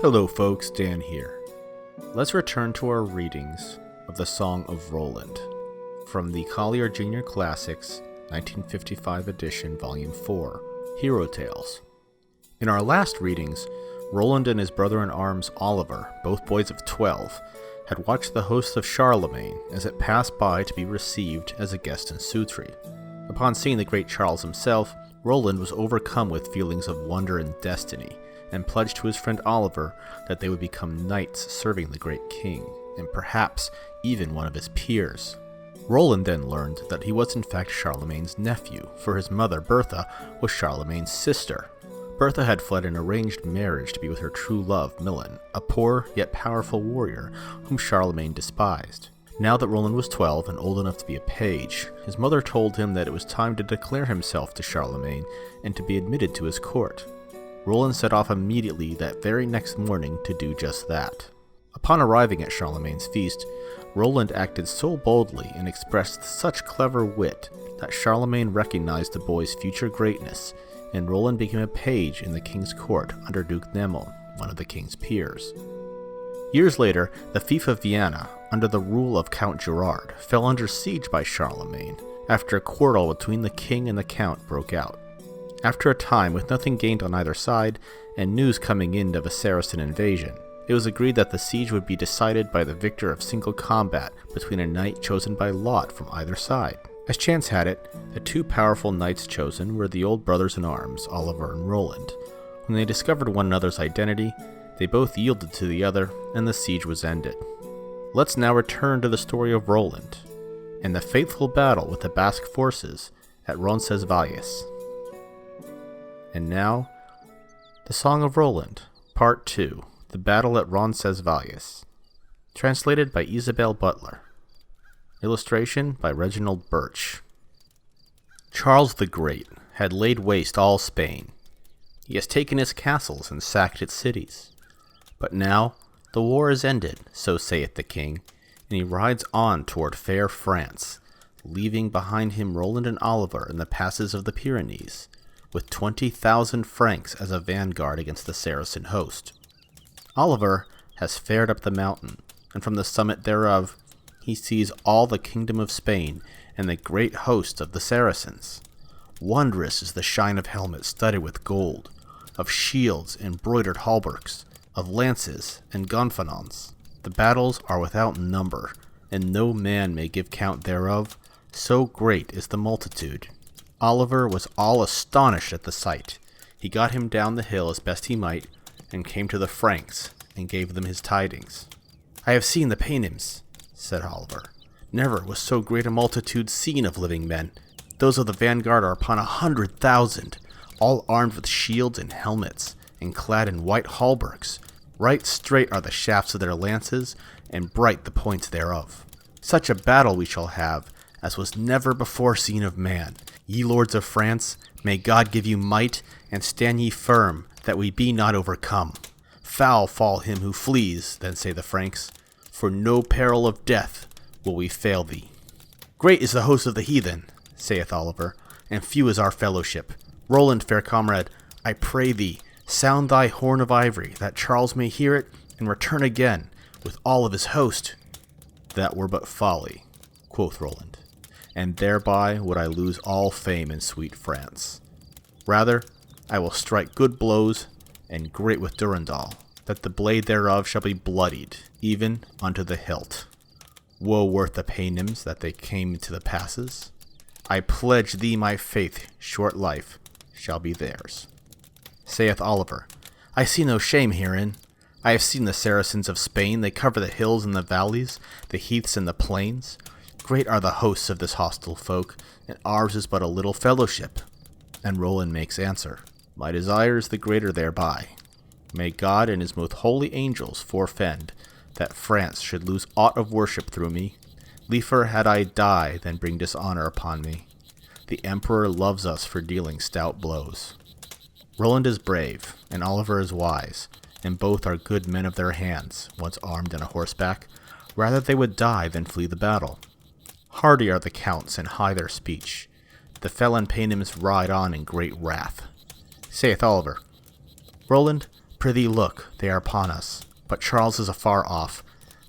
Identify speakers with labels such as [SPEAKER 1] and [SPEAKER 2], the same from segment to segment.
[SPEAKER 1] Hello folks, Dan here. Let's return to our readings of the Song of Roland from the Collier Junior Classics 1955 edition, Volume 4, Hero Tales. In our last readings, Roland and his brother-in-arms Oliver, both boys of 12, had watched the host of Charlemagne as it passed by to be received as a guest in Sutri. Upon seeing the great Charles himself, Roland was overcome with feelings of wonder and destiny, and pledged to his friend Oliver that they would become knights serving the great king, and perhaps even one of his peers. Roland then learned that he was in fact Charlemagne's nephew, for his mother, Bertha, was Charlemagne's sister. Bertha had fled an arranged marriage to be with her true love, Milan, a poor yet powerful warrior whom Charlemagne despised. Now that Roland was 12 and old enough to be a page, his mother told him that it was time to declare himself to Charlemagne and to be admitted to his court. Roland set off immediately that very next morning to do just that. Upon arriving at Charlemagne's feast, Roland acted so boldly and expressed such clever wit that Charlemagne recognized the boy's future greatness, and Roland became a page in the king's court under Duke Nemel, one of the king's peers. Years later, the fief of Vienna, under the rule of Count Gerard, fell under siege by Charlemagne after a quarrel between the king and the count broke out. After a time, with nothing gained on either side, and news coming in of a Saracen invasion, it was agreed that the siege would be decided by the victor of single combat between a knight chosen by lot from either side. As chance had it, the two powerful knights chosen were the old brothers-in-arms, Oliver and Roland. When they discovered one another's identity, they both yielded to the other, and the siege was ended. Let's now return to the story of Roland, and the fateful battle with the Basque forces at Roncesvalles. And now, the Song of Roland, Part 2, The Battle at Roncesvalles. Translated by Isabel Butler. Illustration by Reginald Birch. Charles the Great had laid waste all Spain. He has taken its castles and sacked its cities. But now the war is ended, so saith the king, and he rides on toward fair France, leaving behind him Roland and Oliver in the passes of the Pyrenees, with 20,000 Franks as a vanguard against the Saracen host. Oliver has fared up the mountain, and from the summit thereof he sees all the kingdom of Spain and the great host of the Saracens. Wondrous is the shine of helmets studded with gold, of shields embroidered hauberks, of lances and gonfalons. The battles are without number, and no man may give count thereof, so great is the multitude. Oliver was all astonished at the sight. He got him down the hill as best he might, and came to the Franks, and gave them his tidings. I have seen the Paynims, said Oliver. Never was so great a multitude seen of living men. Those of the vanguard are upon 100,000, all armed with shields and helmets, and clad in white hauberks. Right straight are the shafts of their lances, and bright the points thereof. Such a battle we shall have, as was never before seen of man. Ye lords of France, may God give you might, and stand ye firm, that we be not overcome. Foul fall him who flees, then say the Franks, for no peril of death will we fail thee. Great is the host of the heathen, saith Oliver, and few is our fellowship. Roland, fair comrade, I pray thee, sound thy horn of ivory, that Charles may hear it, and return again, with all of his host. That were but folly, quoth Roland, and thereby would I lose all fame in sweet France. Rather, I will strike good blows, and great with Durendal, that the blade thereof shall be bloodied, even unto the hilt. Woe worth the Paynims that they came into the passes. I pledge thee my faith, short life shall be theirs. Saith Oliver, I see no shame herein. I have seen the Saracens of Spain, they cover the hills and the valleys, the heaths and the plains. Great are the hosts of this hostile folk, and ours is but a little fellowship. And Roland makes answer, My desire is the greater thereby. May God and his most holy angels forefend that France should lose aught of worship through me. Liefer had I die than bring dishonor upon me. The emperor loves us for dealing stout blows. Roland is brave, and Oliver is wise, and both are good men of their hands, once armed and a horseback. Rather they would die than flee the battle. Hardy are the counts, and high their speech. The felon Paynims ride on in great wrath. Saith Oliver, Roland, Prithee look, they are upon us, but Charles is afar off.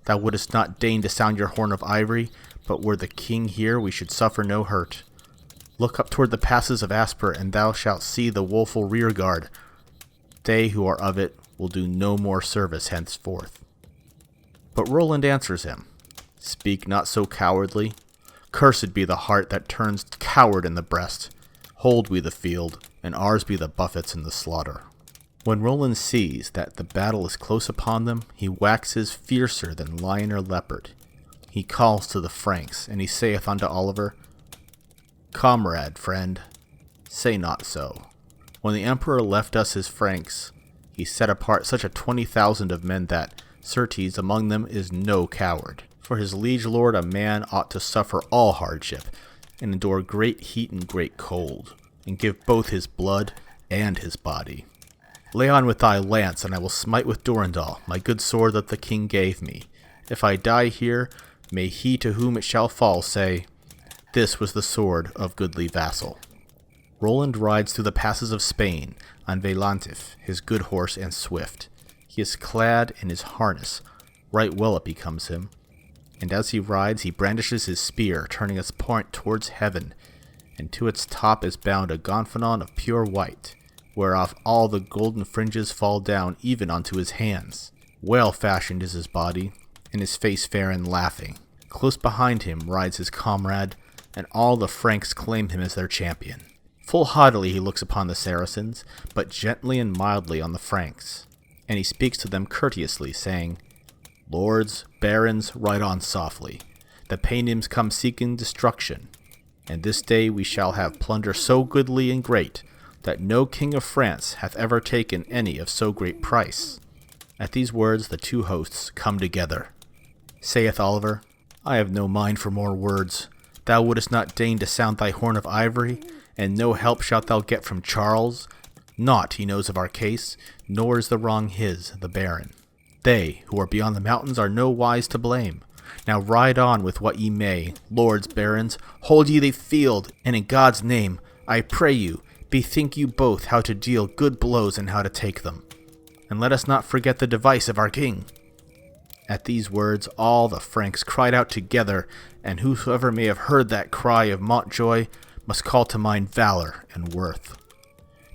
[SPEAKER 1] Thou wouldst not deign to sound your horn of ivory, but were the king here we should suffer no hurt. Look up toward the passes of Asper, and thou shalt see the woeful rear guard. They who are of it will do no more service henceforth. But Roland answers him, Speak not so cowardly. Cursed be the heart that turns coward in the breast. Hold we the field, and ours be the buffets and the slaughter. When Roland sees that the battle is close upon them, he waxes fiercer than lion or leopard. He calls to the Franks, and he saith unto Oliver, Comrade, friend, say not so. When the emperor left us his Franks, he set apart such a 20,000 of men that, certes, among them is no coward. For his liege lord a man ought to suffer all hardship, and endure great heat and great cold, and give both his blood and his body. Lay on with thy lance, and I will smite with Durendal, my good sword that the king gave me. If I die here, may he to whom it shall fall say, This was the sword of goodly vassal. Roland rides through the passes of Spain on Velantif, his good horse and swift. He is clad in his harness, right well it becomes him, and as he rides he brandishes his spear, turning its point towards heaven, and to its top is bound a gonfanon of pure white, whereof all the golden fringes fall down even unto his hands. Well fashioned is his body, and his face fair and laughing. Close behind him rides his comrade, and all the Franks claim him as their champion. Full haughtily he looks upon the Saracens, but gently and mildly on the Franks, and he speaks to them courteously, saying, Lords, barons, ride on softly. The Paynims come seeking destruction, and this day we shall have plunder so goodly and great, that no king of France hath ever taken any of so great price. At these words the two hosts come together. Saith Oliver, I have no mind for more words. Thou wouldest not deign to sound thy horn of ivory, and no help shalt thou get from Charles. Naught he knows of our case, nor is the wrong his, the baron. They, who are beyond the mountains, are no wise to blame. Now ride on with what ye may, lords, barons, hold ye the field, and in God's name, I pray you, bethink you both how to deal good blows and how to take them. And let us not forget the device of our king. At these words all the Franks cried out together, and whosoever may have heard that cry of Montjoy must call to mind valor and worth.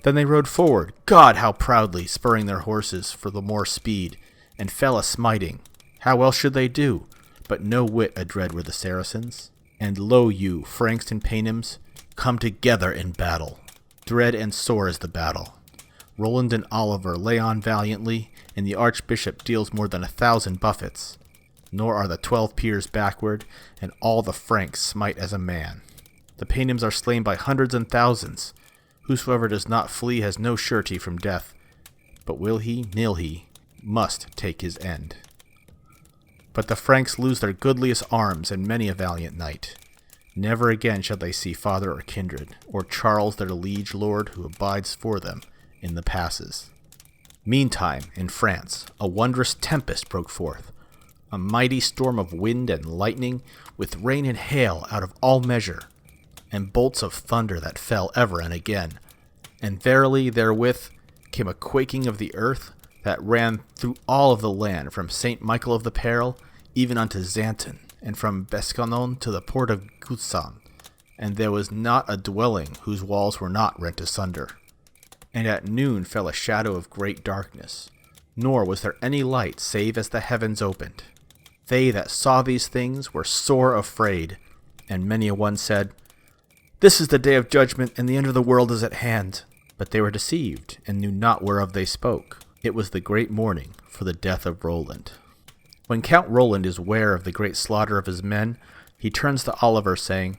[SPEAKER 1] Then they rode forward, God, how proudly, spurring their horses for the more speed, and fell a-smiting. How else should they do? But no whit adread were the Saracens. And lo you, Franks and Paynims, come together in battle. Dread and sore is the battle. Roland and Oliver lay on valiantly, and the archbishop deals more than 1,000 buffets. Nor are the 12 peers backward, and all the Franks smite as a man. The Paynims are slain by hundreds and thousands. Whosoever does not flee has no surety from death, but will he, nill he, must take his end. But the Franks lose their goodliest arms and many a valiant knight. Never again shall they see father or kindred, or Charles their liege lord who abides for them in the passes. Meantime, in France, a wondrous tempest broke forth, a mighty storm of wind and lightning, with rain and hail out of all measure, and bolts of thunder that fell ever and again. And verily therewith came a quaking of the earth that ran through all of the land, from St. Michael of the Peril even unto Xanten, and from Bescanon to the port of Gutsan, and there was not a dwelling whose walls were not rent asunder. And at noon fell a shadow of great darkness, nor was there any light save as the heavens opened. They that saw these things were sore afraid, and many a one said, This is the day of judgment, and the end of the world is at hand. But they were deceived, and knew not whereof they spoke. It was the great mourning for the death of Roland. When Count Roland is ware of the great slaughter of his men, he turns to Oliver, saying,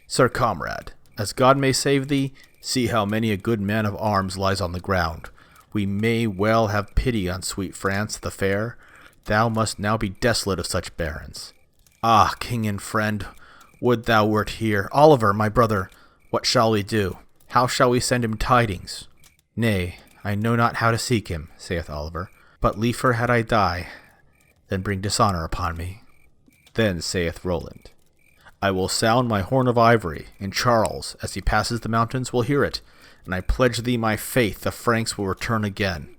[SPEAKER 1] Sir comrade, as God may save thee, see how many a good man of arms lies on the ground. We may well have pity on sweet France the fair. Thou must now be desolate of such barons. Ah, king and friend, would thou wert here. Oliver, my brother, what shall we do? How shall we send him tidings? Nay, I know not how to seek him, saith Oliver, but liefer had I die, than bring dishonour upon me. Then saith Roland, I will sound my horn of ivory, and Charles, as he passes the mountains, will hear it, and I pledge thee my faith the Franks will return again.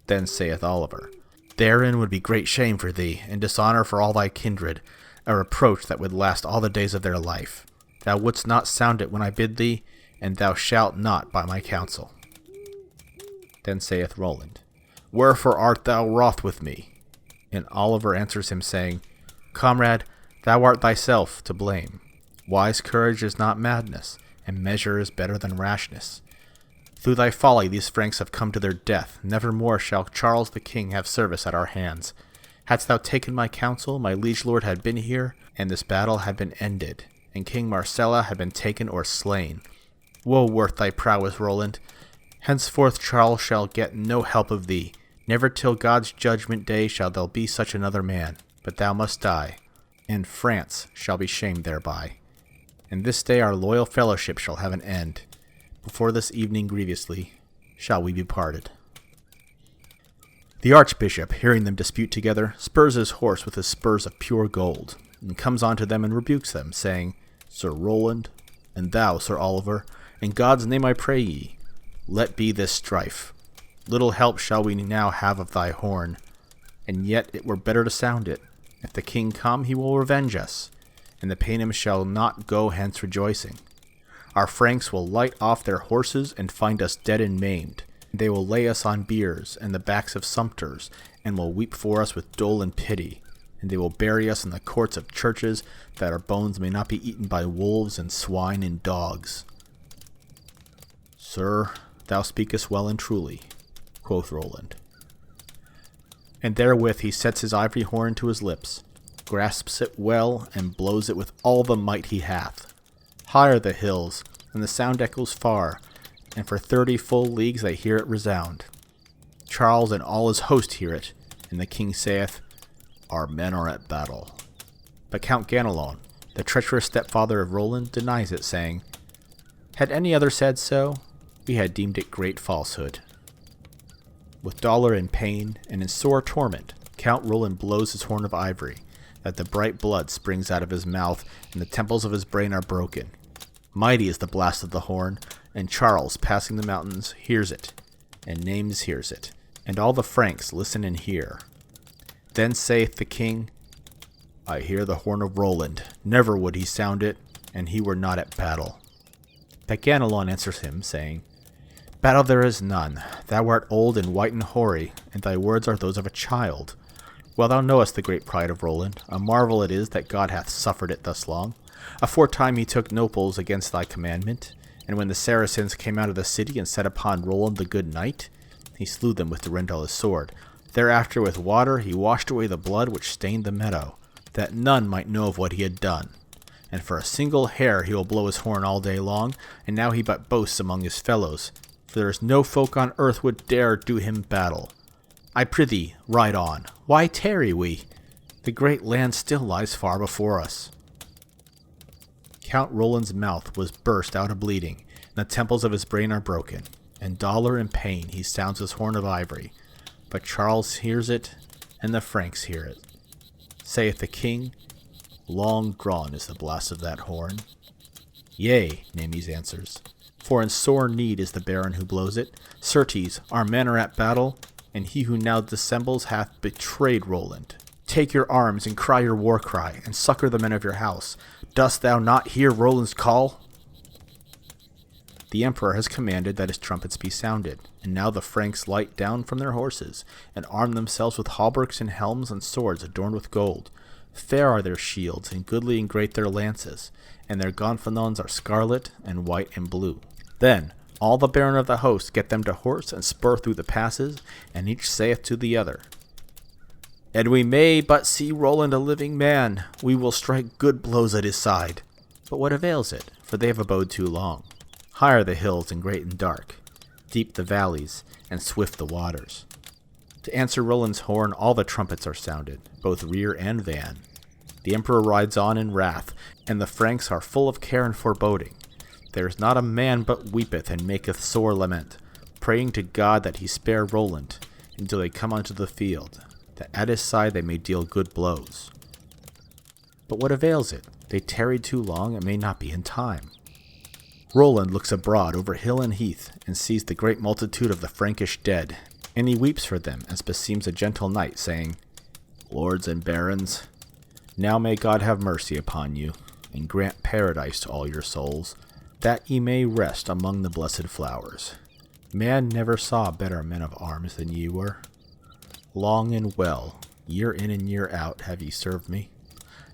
[SPEAKER 1] Then saith Oliver, Therein would be great shame for thee, and dishonour for all thy kindred, a reproach that would last all the days of their life. Thou wouldst not sound it when I bid thee, and thou shalt not by my counsel. Then saith Roland, Wherefore art thou wroth with me? And Oliver answers him, saying, Comrade, thou art thyself to blame. Wise courage is not madness, and measure is better than rashness. Through thy folly these Franks have come to their death. Never more shall Charles the King have service at our hands. Hadst thou taken my counsel, my liege lord had been here, and this battle had been ended, and King Marcella had been taken or slain. Woe worth thy prowess, Roland. Henceforth Charles shall get no help of thee. Never till God's judgment day shall there be such another man. But thou must die, and France shall be shamed thereby. And this day our loyal fellowship shall have an end. Before this evening grievously shall we be parted. The archbishop, hearing them dispute together, spurs his horse with his spurs of pure gold, and comes unto them and rebukes them, saying, Sir Roland, and thou, Sir Oliver, in God's name I pray ye, let be this strife. Little help shall we now have of thy horn, and yet it were better to sound it. If the king come, he will revenge us, and the Paynims shall not go hence rejoicing. Our Franks will light off their horses and find us dead and maimed. They will lay us on biers and the backs of sumpters, and will weep for us with dole and pity. And they will bury us in the courts of churches, that our bones may not be eaten by wolves and swine and dogs. Sir, thou speakest well and truly, quoth Roland. And therewith he sets his ivory horn to his lips, grasps it well, and blows it with all the might he hath. High are the hills, and the sound echoes far, and for 30 full leagues they hear it resound. Charles and all his host hear it, and the king saith, Our men are at battle. But Count Ganelon, the treacherous stepfather of Roland, denies it, saying, Had any other said so, we had deemed it great falsehood. With dolour and pain, and in sore torment, Count Roland blows his horn of ivory, that the bright blood springs out of his mouth, and the temples of his brain are broken. Mighty is the blast of the horn, and Charles, passing the mountains, hears it, and Naimes hears it, and all the Franks listen and hear. Then saith the king, I hear the horn of Roland, never would he sound it, and he were not at battle. But Ganelon answers him, saying, Battle there is none. Thou art old and white and hoary, and thy words are those of a child. Well thou knowest the great pride of Roland. A marvel it is that God hath suffered it thus long. Aforetime he took nopals against thy commandment, and when the Saracens came out of the city and set upon Roland the good knight, he slew them with Durendal's sword. Thereafter with water he washed away the blood which stained the meadow, that none might know of what he had done. And for a single hair he will blow his horn all day long, and now he but boasts among his fellows, for there is no folk on earth would dare do him battle. I prithee, ride on. Why tarry we? The great land still lies far before us. Count Roland's mouth was burst out a bleeding, and the temples of his brain are broken. In dolour and pain he sounds his horn of ivory, but Charles hears it, and the Franks hear it. Saith the king, Long drawn is the blast of that horn. Yea, Naimes answers, for in sore need is the baron who blows it. Certes, our men are at battle, and he who now dissembles hath betrayed Roland. Take your arms and cry your war cry, and succor the men of your house. Dost thou not hear Roland's call? The emperor has commanded that his trumpets be sounded, and now the Franks light down from their horses, and arm themselves with hauberks and helms and swords adorned with gold. Fair are their shields, and goodly and great their lances, and their gonfalons are scarlet and white and blue. Then all the baron of the host get them to horse and spur through the passes, and each saith to the other, And we may but see Roland a living man, we will strike good blows at his side. But what avails it, for they have abode too long. High are the hills and great and dark, deep the valleys and swift the waters. To answer Roland's horn all the trumpets are sounded, both rear and van. The emperor rides on in wrath, and the Franks are full of care and foreboding. There is not a man but weepeth and maketh sore lament, praying to God that he spare Roland until they come unto the field, that at his side they may deal good blows. But what avails it? They tarried too long and may not be in time. Roland looks abroad over hill and heath, and sees the great multitude of the Frankish dead, And he weeps for them, as beseems a gentle knight, saying, Lords and barons, now may God have mercy upon you, and grant paradise to all your souls, that ye may rest among the blessed flowers. Man never saw better men of arms than ye were. Long and well, year in and year out, have ye served me,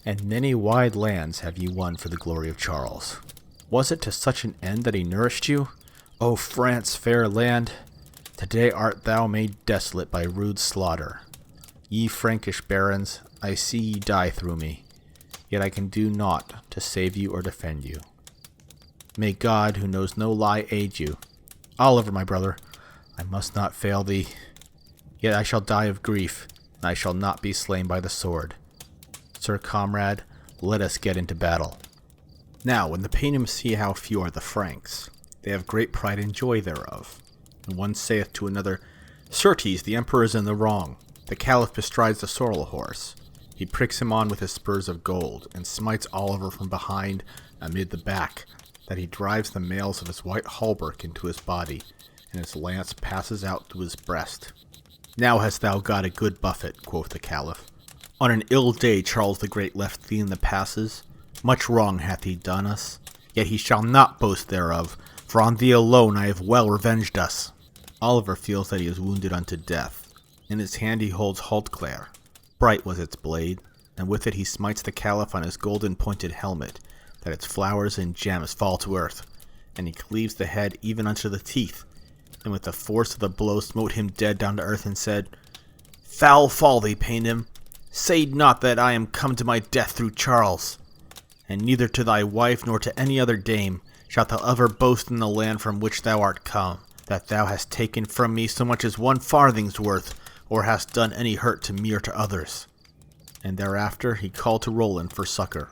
[SPEAKER 1] and many wide lands have ye won for the glory of Charles. Was it to such an end that he nourished you? O France, fair land! Today art thou made desolate by rude slaughter. Ye Frankish barons, I see ye die through me, yet I can do naught to save you or defend you. May God, who knows no lie, aid you. Oliver, my brother, I must not fail thee. Yet I shall die of grief, and I shall not be slain by the sword. Sir comrade, let us get into battle. Now, when the Paynims see how few are the Franks, they have great pride and joy thereof. And one saith to another, Certes, the emperor is in the wrong. The Caliph bestrides the sorrel horse. He pricks him on with his spurs of gold, and smites Oliver from behind amid the back, that he drives the mails of his white hauberk into his body, and his lance passes out through his breast. Now hast thou got a good buffet, quoth the Caliph. On an ill day Charles the Great left thee in the passes. Much wrong hath he done us, yet he shall not boast thereof, for on thee alone I have well revenged us. Oliver feels that he is wounded unto death. In his hand he holds Haltclare. Bright was its blade, and with it he smites the Caliph on his golden-pointed helmet, that its flowers and gems fall to earth, and he cleaves the head even unto the teeth, and with the force of the blow smote him dead down to earth, and said, Foul fall thee, Paynim! Say not that I am come to my death through Charles, and neither to thy wife nor to any other dame shalt thou ever boast in the land from which thou art come, that thou hast taken from me so much as 1 farthing's worth, or hast done any hurt to me or to others. And thereafter he called to Roland for succor.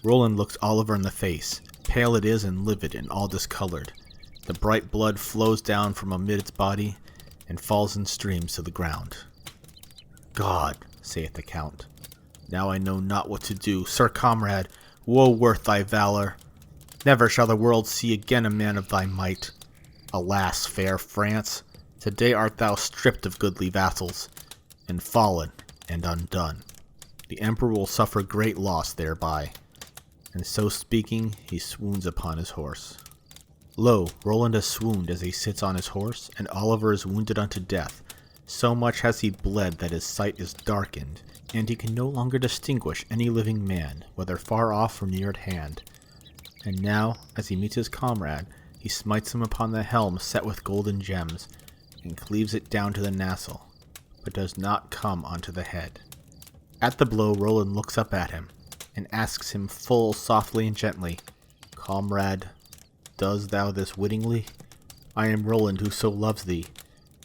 [SPEAKER 1] Roland looks Oliver in the face. Pale it is and livid and all discolored. The bright blood flows down from amid its body, and falls in streams to the ground. God, saith the Count, now I know not what to do. Sir comrade, woe worth thy valor. Never shall the world see again a man of thy might. Alas, fair France, today art thou stripped of goodly vassals, and fallen and undone. The emperor will suffer great loss thereby. And so speaking, he swoons upon his horse. Lo, Roland has swooned as he sits on his horse, and Oliver is wounded unto death. So much has he bled that his sight is darkened, and he can no longer distinguish any living man, whether far off or near at hand. And now, as he meets his comrade, he smites him upon the helm set with golden gems, and cleaves it down to the nassel, but does not come onto the head. At the blow, Roland looks up at him, and asks him full softly and gently, Comrade, does thou this wittingly? I am Roland who so loves thee.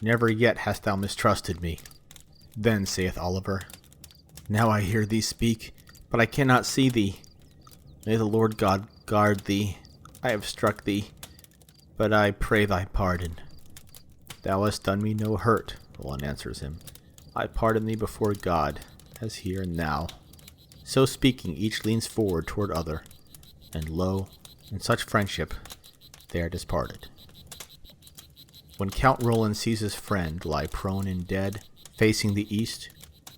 [SPEAKER 1] Never yet hast thou mistrusted me. Then saith Oliver, Now I hear thee speak, but I cannot see thee. May the Lord God guard thee. I have struck thee, but I pray thy pardon. Thou hast done me no hurt, Roland answers him. I pardon thee before God, as here and now. So speaking, each leans forward toward other, and lo, in such friendship, they are disparted. When Count Roland sees his friend lie prone and dead, facing the east,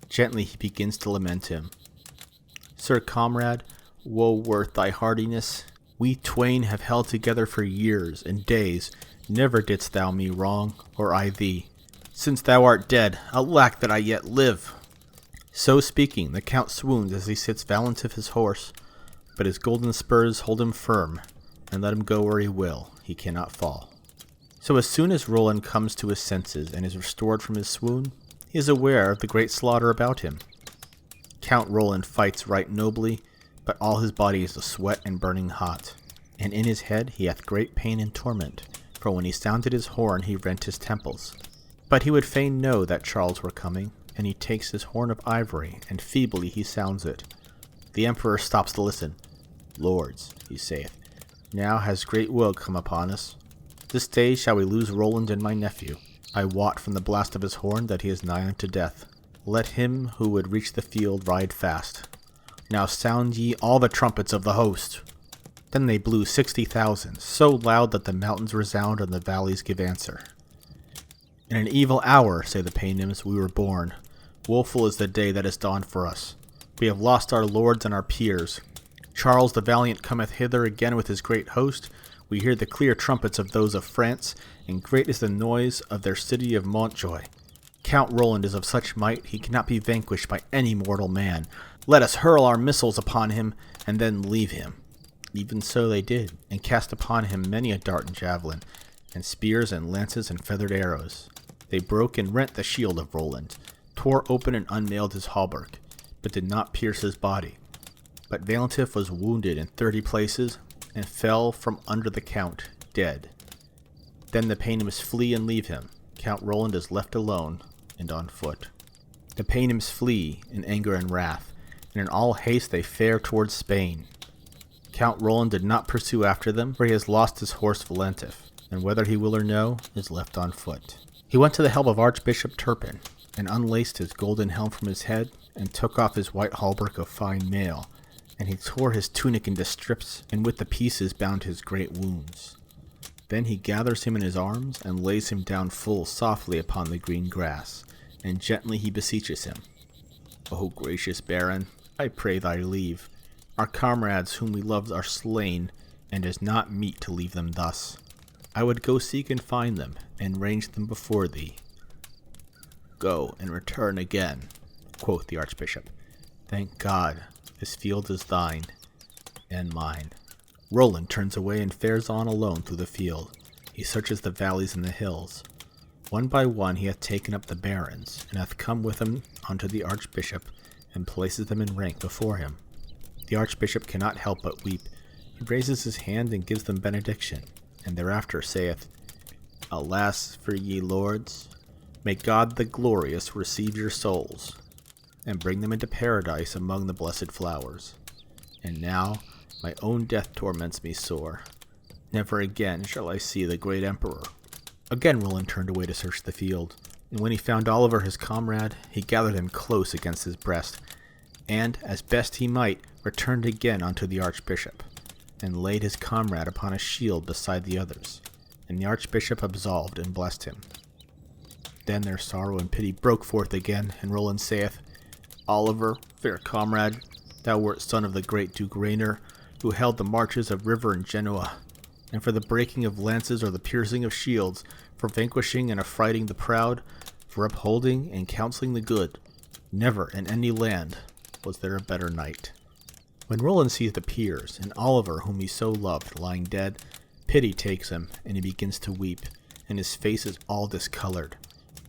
[SPEAKER 1] gently he begins to lament him. Sir comrade, woe worth thy hardiness. We twain have held together for years and days. Never didst thou me wrong, or I thee. Since thou art dead, alack that I yet live. So speaking, the Count swoons as he sits valiant of his horse, but his golden spurs hold him firm, and let him go where he will, he cannot fall. So as soon as Roland comes to his senses and is restored from his swoon, he is aware of the great slaughter about him. Count Roland fights right nobly, but all his body is a sweat and burning hot, and in his head he hath great pain and torment, for when he sounded his horn he rent his temples. But he would fain know that Charles were coming, and he takes his horn of ivory, and feebly he sounds it. The emperor stops to listen. Lords, he saith, now has great woe come upon us. This day shall we lose Roland and my nephew. I wot from the blast of his horn that he is nigh unto death. Let him who would reach the field ride fast. Now sound ye all the trumpets of the host. Then they blew 60,000, so loud that the mountains resound and the valleys give answer. In an evil hour, say the Paynims, we were born. Woeful is the day that is dawned for us. We have lost our lords and our peers. Charles the Valiant cometh hither again with his great host. We hear the clear trumpets of those of France, and great is the noise of their city of Montjoy. Count Roland is of such might, he cannot be vanquished by any mortal man. Let us hurl our missiles upon him, and then leave him. Even so they did, and cast upon him many a dart and javelin, and spears and lances and feathered arrows. They broke and rent the shield of Roland, tore open and unmailed his hauberk, but did not pierce his body. But Valentif was wounded in 30 places, and fell from under the count, dead. Then the Paynims flee and leave him. Count Roland is left alone and on foot. The Paynims flee in anger and wrath, and in all haste they fare towards Spain. Count Roland did not pursue after them, for he has lost his horse Valentif, and whether he will or no, is left on foot. He went to the help of Archbishop Turpin, and unlaced his golden helm from his head, and took off his white hauberk of fine mail, and he tore his tunic into strips, and with the pieces bound his great wounds. Then he gathers him in his arms, and lays him down full softly upon the green grass, and gently he beseeches him. O gracious Baron, I pray thy leave. Our comrades whom we loved are slain, and it is not meet to leave them thus. I would go seek and find them, and range them before thee. Go and return again, quoth the Archbishop. Thank God, this field is thine, and mine. Roland turns away and fares on alone through the field. He searches the valleys and the hills. One by one he hath taken up the barons, and hath come with them unto the Archbishop, and places them in rank before him. The Archbishop cannot help but weep. He raises his hand and gives them benediction, and thereafter saith, Alas for ye lords! May God the Glorious receive your souls, and bring them into paradise among the blessed flowers. And now my own death torments me sore. Never again shall I see the great emperor. Again Roland turned away to search the field, and when he found Oliver his comrade, he gathered him close against his breast, and, as best he might, returned again unto the Archbishop, and laid his comrade upon a shield beside the others, and the Archbishop absolved and blessed him. Then their sorrow and pity broke forth again, and Roland saith, Oliver, fair comrade, thou wert son of the great Duke Rainer, who held the marches of River and Genoa, and for the breaking of lances or the piercing of shields, for vanquishing and affrighting the proud, for upholding and counselling the good, never in any land was there a better knight. When Roland sees the peers, and Oliver whom he so loved, lying dead, pity takes him, and he begins to weep, and his face is all discolored.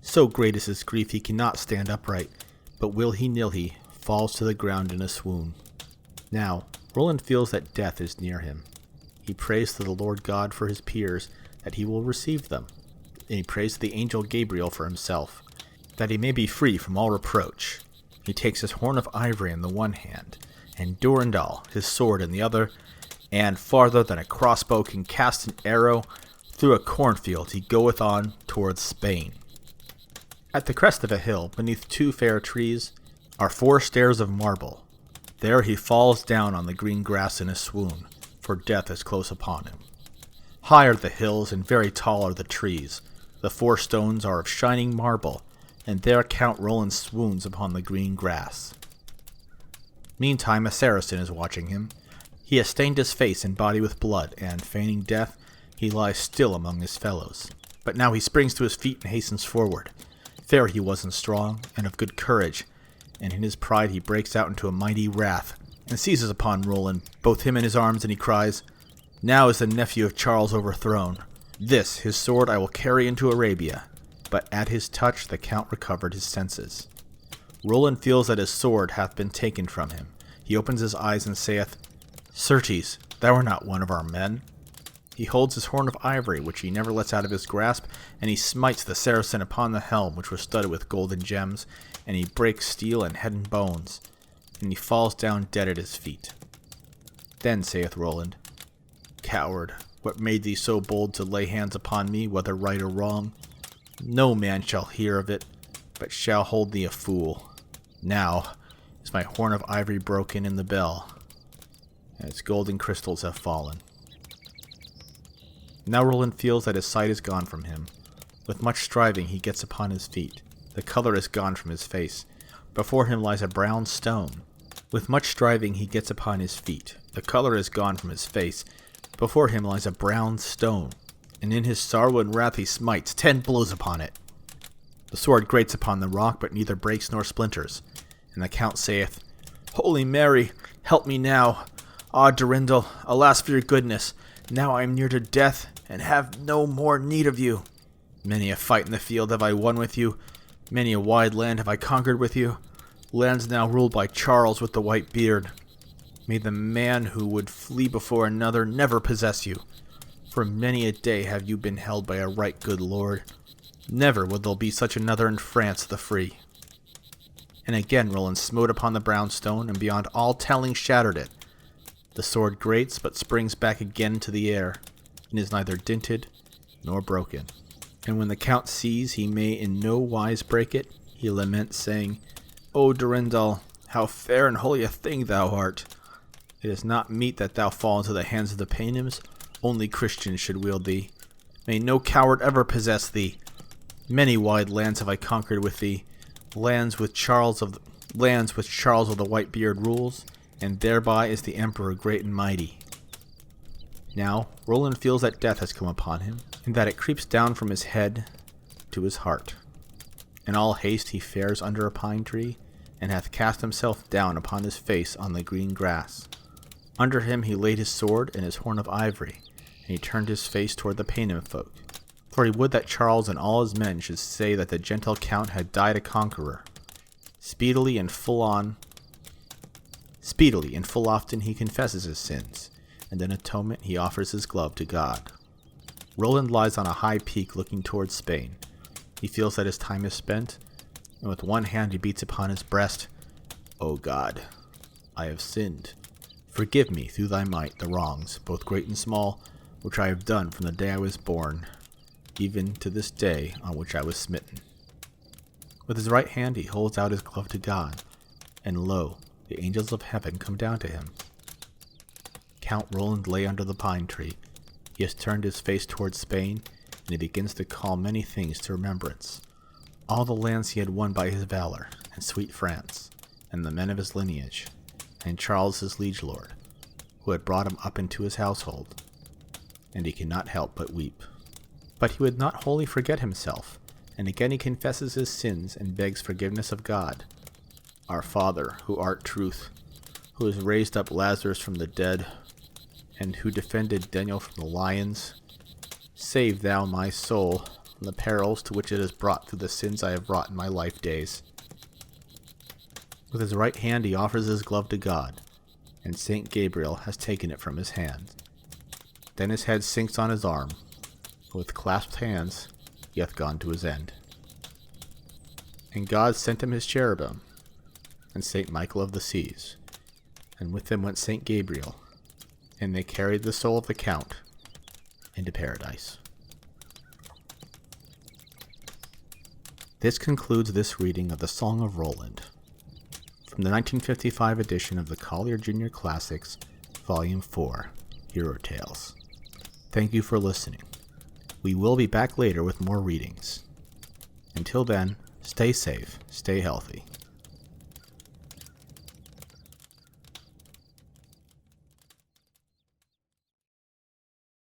[SPEAKER 1] So great is his grief he cannot stand upright, but will-he-nil-he falls to the ground in a swoon. Now, Roland feels that death is near him. He prays to the Lord God for his peers, that he will receive them, and he prays to the angel Gabriel for himself, that he may be free from all reproach. He takes his horn of ivory in the one hand, and Durendal, his sword, in the other, and farther than a crossbow can cast an arrow, through a cornfield he goeth on towards Spain. At the crest of a hill, beneath 2 fair trees, are 4 stairs of marble. There he falls down on the green grass in a swoon, for death is close upon him. High are the hills, and very tall are the trees. The 4 stones are of shining marble, and there Count Roland swoons upon the green grass. Meantime a Saracen is watching him. He has stained his face and body with blood, and, feigning death, he lies still among his fellows. But now he springs to his feet and hastens forward. Fair he was and strong, and of good courage, and in his pride he breaks out into a mighty wrath, and seizes upon Roland, both him in his arms, and he cries, Now is the nephew of Charles overthrown. This, his sword, I will carry into Arabia. But at his touch the Count recovered his senses. Roland feels that his sword hath been taken from him. He opens his eyes and saith, Certes, thou art not one of our men. He holds his horn of ivory, which he never lets out of his grasp, and he smites the Saracen upon the helm, which was studded with golden gems, and he breaks steel and head and bones, and he falls down dead at his feet. Then saith Roland, Coward, what made thee so bold to lay hands upon me, whether right or wrong? No man shall hear of it, but shall hold thee a fool. Now is my horn of ivory broken in the bell, and its golden crystals have fallen. Now Roland feels that his sight is gone from him. With much striving he gets upon his feet. The color is gone from his face. Before him lies a brown stone. With much striving he gets upon his feet. The color is gone from his face. Before him lies a brown stone. And in his sorrow and wrath he smites 10 blows upon it. The sword grates upon the rock, but neither breaks nor splinters. And the Count saith, Holy Mary, help me now. Ah, Durendal, alas for your goodness. Now I am near to death, and have no more need of you. Many a fight in the field have I won with you. Many a wide land have I conquered with you. Lands now ruled by Charles with the white beard. May the man who would flee before another never possess you. For many a day have you been held by a right good lord. Never will there be such another in France the free. And again Roland smote upon the brown stone, and beyond all telling shattered it. The sword grates, but springs back again to the air, and is neither dinted nor broken. And when the Count sees he may in no wise break it, he laments, saying, O Durendal, how fair and holy a thing thou art! It is not meet that thou fall into the hands of the Paynims. Only Christians should wield thee. May no coward ever possess thee. Many wide lands have I conquered with thee, lands which Charles of the White Beard rules, and thereby is the Emperor great and mighty. Now Roland feels that death has come upon him, and that it creeps down from his head to his heart. In all haste he fares under a pine tree, and hath cast himself down upon his face on the green grass. Under him he laid his sword and his horn of ivory, and he turned his face toward the Paynim folk. For he would that Charles and all his men should say that the gentle Count had died a conqueror. Speedily and full often he confesses his sins, and in atonement he offers his glove to God. Roland lies on a high peak looking towards Spain. He feels that his time is spent, and with one hand he beats upon his breast. O God, I have sinned. Forgive me, through thy might, the wrongs, both great and small, which I have done from the day I was born, even to this day on which I was smitten. With his right hand he holds out his glove to God, and lo, the angels of heaven come down to him. Count Roland lay under the pine tree. He has turned his face towards Spain, and he begins to call many things to remembrance. All the lands he had won by his valor, and sweet France, and the men of his lineage, and Charles his liege lord, who had brought him up into his household. And he cannot help but weep. But he would not wholly forget himself, and again he confesses his sins and begs forgiveness of God. Our Father, who art truth, who has raised up Lazarus from the dead, and who defended Daniel from the lions, save thou my soul from the perils to which it is brought through the sins I have wrought in my life days. With his right hand he offers his glove to God, and Saint Gabriel has taken it from his hand. Then his head sinks on his arm, and with clasped hands he hath gone to his end. And God sent him his cherubim, and Saint Michael of the seas, and with them went Saint Gabriel, and they carried the soul of the Count into paradise. This concludes this reading of the Song of Roland, from the 1955 edition of the Collier Junior Classics, Volume 4, Hero Tales. Thank you for listening. We will be back later with more readings. Until then, stay safe, stay healthy.